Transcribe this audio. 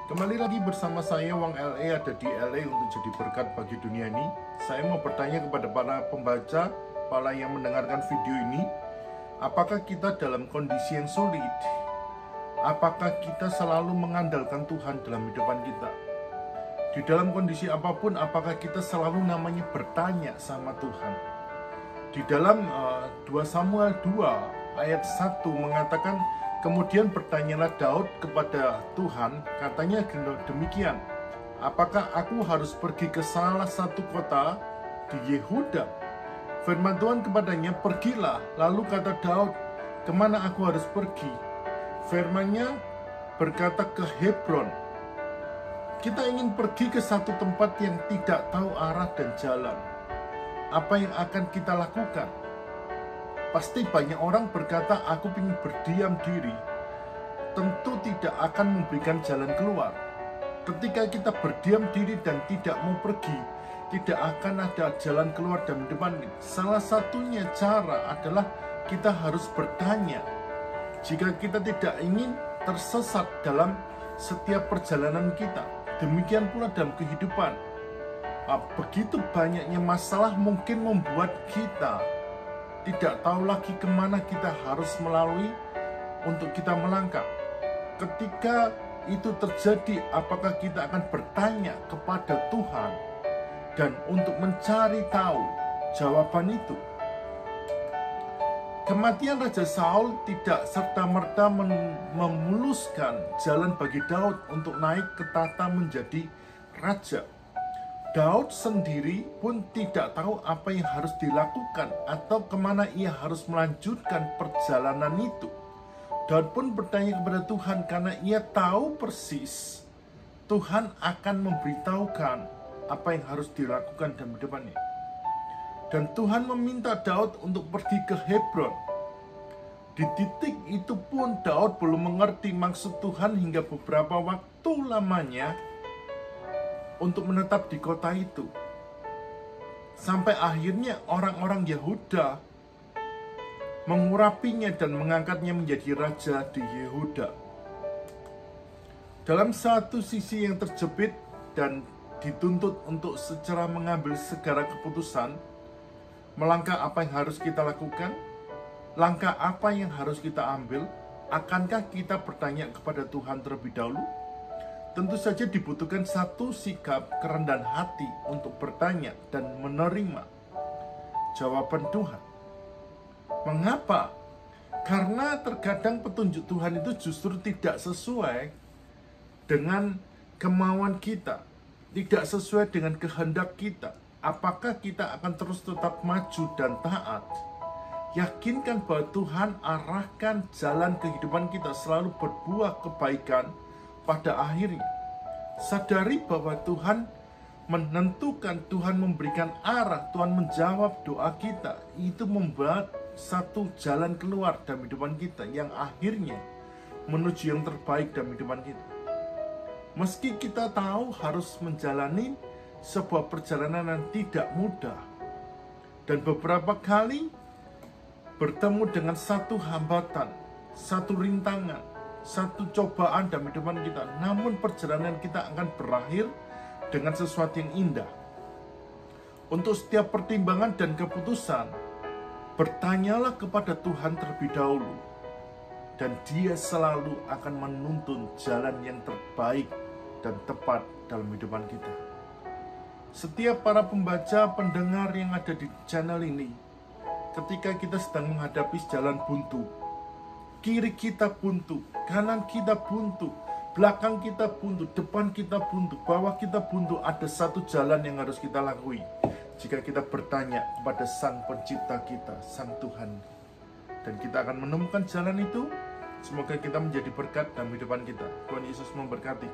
Kembali lagi bersama saya Wang LA, ada di LA untuk jadi berkat bagi dunia ini. Saya mau bertanya kepada para pembaca, para yang mendengarkan video ini, apakah kita dalam kondisi yang sulit? Apakah kita selalu mengandalkan Tuhan dalam hidupan kita? Di dalam kondisi apapun, apakah kita selalu namanya bertanya sama Tuhan? Di dalam 2 Samuel 2 ayat 1 mengatakan, kemudian bertanyalah Daud kepada Tuhan, katanya demikian, apakah aku harus pergi ke salah satu kota di Yehuda? Firman Tuhan kepadanya, pergilah. Lalu kata Daud, kemana aku harus pergi? Firman-Nya berkata, ke Hebron. Kita ingin pergi ke satu tempat yang tidak tahu arah dan jalan. Apa yang akan kita lakukan? Pasti banyak orang berkata, aku ingin berdiam diri. Tentu tidak akan memberikan jalan keluar. Ketika kita berdiam diri dan tidak mau pergi, tidak akan ada jalan keluar dalam depan. Salah satunya cara adalah kita harus bertanya. Jika kita tidak ingin tersesat dalam setiap perjalanan kita, demikian pula dalam kehidupan. Begitu banyaknya masalah mungkin membuat kita tidak tahu lagi kemana kita harus melalui untuk kita melangkah. Ketika itu terjadi, apakah kita akan bertanya kepada Tuhan dan untuk mencari tahu jawaban itu? Kematian Raja Saul tidak serta-merta memuluskan jalan bagi Daud untuk naik ke tahta menjadi raja. Daud sendiri pun tidak tahu apa yang harus dilakukan atau kemana ia harus melanjutkan perjalanan itu. Daud pun bertanya kepada Tuhan karena ia tahu persis Tuhan akan memberitahukan apa yang harus dilakukan dalam depannya. Dan Tuhan meminta Daud untuk pergi ke Hebron. Di titik itu pun Daud belum mengerti maksud Tuhan hingga beberapa waktu lamanya untuk menetap di kota itu. Sampai akhirnya orang-orang Yehuda mengurapinya dan mengangkatnya menjadi raja di Yehuda. Dalam satu sisi yang terjepit dan dituntut untuk secara mengambil segala keputusan, melangkah apa yang harus kita lakukan, langkah apa yang harus kita ambil, akankah kita bertanya kepada Tuhan terlebih dahulu? Tentu saja dibutuhkan satu sikap kerendahan hati untuk bertanya dan menerima jawaban Tuhan. Mengapa? Karena terkadang petunjuk Tuhan itu justru tidak sesuai dengan kemauan kita, tidak sesuai dengan kehendak kita. Apakah kita akan terus tetap maju dan taat? Yakinkan bahwa Tuhan arahkan jalan kehidupan kita selalu berbuah kebaikan pada akhirnya. Sadari bahwa Tuhan menentukan, Tuhan memberikan arah, Tuhan menjawab doa kita. Itu membuat satu jalan keluar dalam kehidupan kita yang akhirnya menuju yang terbaik dalam kehidupan kita. Meski kita tahu harus menjalani sebuah perjalanan yang tidak mudah, dan beberapa kali bertemu dengan satu hambatan, satu rintangan, satu cobaan dalam kehidupan kita, namun perjalanan kita akan berakhir dengan sesuatu yang indah. Untuk setiap pertimbangan dan keputusan, bertanyalah kepada Tuhan terlebih dahulu, dan Dia selalu akan menuntun jalan yang terbaik dan tepat dalam kehidupan kita. Setiap para pembaca, pendengar yang ada di channel ini, ketika kita sedang menghadapi jalan buntu, kiri kita buntu, kanan kita buntu, belakang kita buntu, depan kita buntu, bawah kita buntu, ada satu jalan yang harus kita lalui. Jika kita bertanya kepada Sang Pencipta kita, Sang Tuhan, dan kita akan menemukan jalan itu, semoga kita menjadi berkat dalam kehidupan kita. Tuhan Yesus memberkati.